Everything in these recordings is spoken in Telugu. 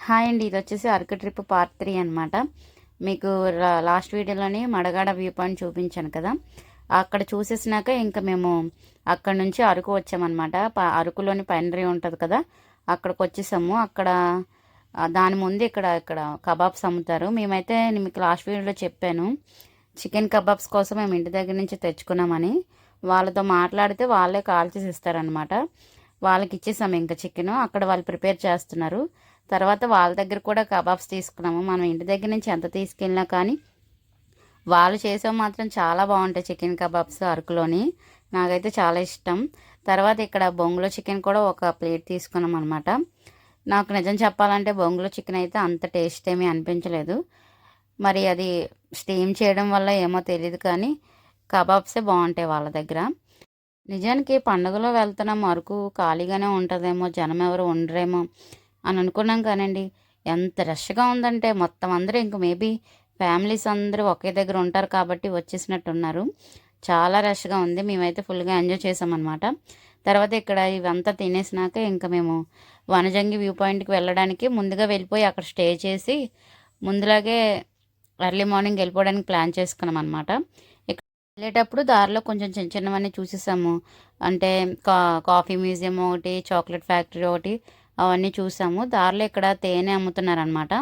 హాయ్ అండి. ఇది వచ్చేసి అరకు ట్రిప్ పార్ట్ 3 అనమాట. మీకు లాస్ట్ వీడియోలోని మడగాడ వ్యూ పాయింట్ చూపించాను కదా, అక్కడ చూసేసినాక ఇంకా మేము అక్కడ నుంచి అరకు వచ్చామన్నమాట. అరకులోని పైనరీ ఉంటుంది కదా, అక్కడికి వచ్చేసాము. అక్కడ దాని ముందు ఇక్కడ ఇక్కడ కబాబ్స్ అమ్ముతారు. మేమైతే మీకు లాస్ట్ వీడియోలో చెప్పాను, చికెన్ కబాబ్స్ కోసం మేము ఇంటి దగ్గర నుంచి తెచ్చుకున్నామని. వాళ్ళతో మాట్లాడితే వాళ్ళే కాల్ చేసి ఇస్తారనమాట. వాళ్ళకి ఇచ్చేసాము ఇంకా చికెన్. అక్కడ వాళ్ళు ప్రిపేర్ చేస్తున్నారు. తర్వాత వాళ్ళ దగ్గర కూడా కబాబ్స్ తీసుకున్నాము. మనం ఇంటి దగ్గర నుంచి ఎంత తీసుకెళ్ళినా కానీ వాళ్ళు చేసేవి మాత్రం చాలా బాగుంటాయి చికెన్ కబాబ్స్ అరకులోని. నాకైతే చాలా ఇష్టం. తర్వాత ఇక్కడ బొంగులో చికెన్ కూడా ఒక ప్లేట్ తీసుకున్నాం అనమాట. నాకు నిజం చెప్పాలంటే బొంగులో చికెన్ అయితే అంత టేస్ట్ ఏమీ అనిపించలేదు. మరి అది స్టీమ్ చేయడం వల్ల ఏమో తెలియదు, కానీ కబాబ్సే బాగుంటాయి వాళ్ళ దగ్గర. నిజానికి పండుగలో వెళ్తున్నాం, అరకు ఖాళీగానే ఉంటుందేమో, జనం ఎవరు ఉండరేమో అని అనుకున్నాం. కానండి, ఎంత రష్గా ఉందంటే మొత్తం అందరూ ఇంక మేబీ ఫ్యామిలీస్ అందరూ ఒకే దగ్గర ఉంటారు కాబట్టి వచ్చేసినట్టు ఉన్నారు. చాలా రష్గా ఉంది. మేమైతే ఫుల్గా ఎంజాయ్ చేసామన్నమాట. తర్వాత ఇక్కడ ఇవంతా తినేసినాక ఇంకా మేము వనజంగి వ్యూ పాయింట్కి వెళ్ళడానికి ముందుగా వెళ్ళిపోయి అక్కడ స్టే చేసి ముందులాగే ఎర్లీ మార్నింగ్ వెళ్ళిపోవడానికి ప్లాన్ చేసుకున్నాం అనమాట. ఇక్కడ వెళ్ళేటప్పుడు దారిలో కొంచెం చిన్న చిన్నవన్నీ చూసేసాము. అంటే కాఫీ మ్యూజియం ఒకటి, చాక్లెట్ ఫ్యాక్టరీ ఒకటి, అవన్నీ చూసాము. దారిలో ఇక్కడ తేనె అమ్ముతున్నారనమాట.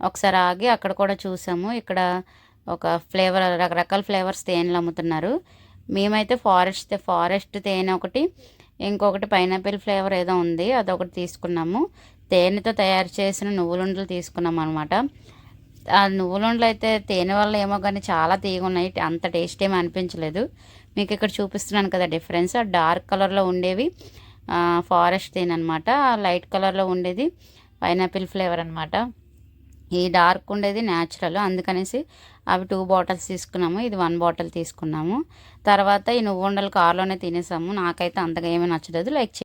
ఒకసారి ఆగి అక్కడ కూడా చూసాము. ఇక్కడ ఒక ఫ్లేవర్, రకరకాల ఫ్లేవర్స్ తేనెలు అమ్ముతున్నారు. మేమైతే ఫారెస్ట్ తేనె ఒకటి, ఇంకొకటి పైనాపిల్ ఫ్లేవర్ ఏదో ఉంది, అదొకటి తీసుకున్నాము. తేనెతో తయారు చేసిన నువ్వులుండలు తీసుకున్నాం అనమాట. ఆ నువ్వులుండలు అయితే తేనె వల్ల ఏమో కానీ చాలా తీగ ఉన్నాయి, అంత టేస్ట్ ఏమీ అనిపించలేదు. మీకు ఇక్కడ చూపిస్తున్నాను కదా డిఫరెన్స్. ఆ డార్క్ కలర్లో ఉండేవి ఫారెస్ట్ తేనె అనమాట. లైట్ కలర్లో ఉండేది పైనాపిల్ ఫ్లేవర్ అనమాట. ఈ డార్క్ ఉండేది న్యాచురల్. అందుకనేసి అవి 2 బాటిల్స్ తీసుకున్నాము. ఇది 1 బాటిల్ తీసుకున్నాము. తర్వాత ఈ నువ్వుండలు కారులోనే తినేసాము. నాకైతే అంతగా ఏమీ నచ్చలేదు. లైక్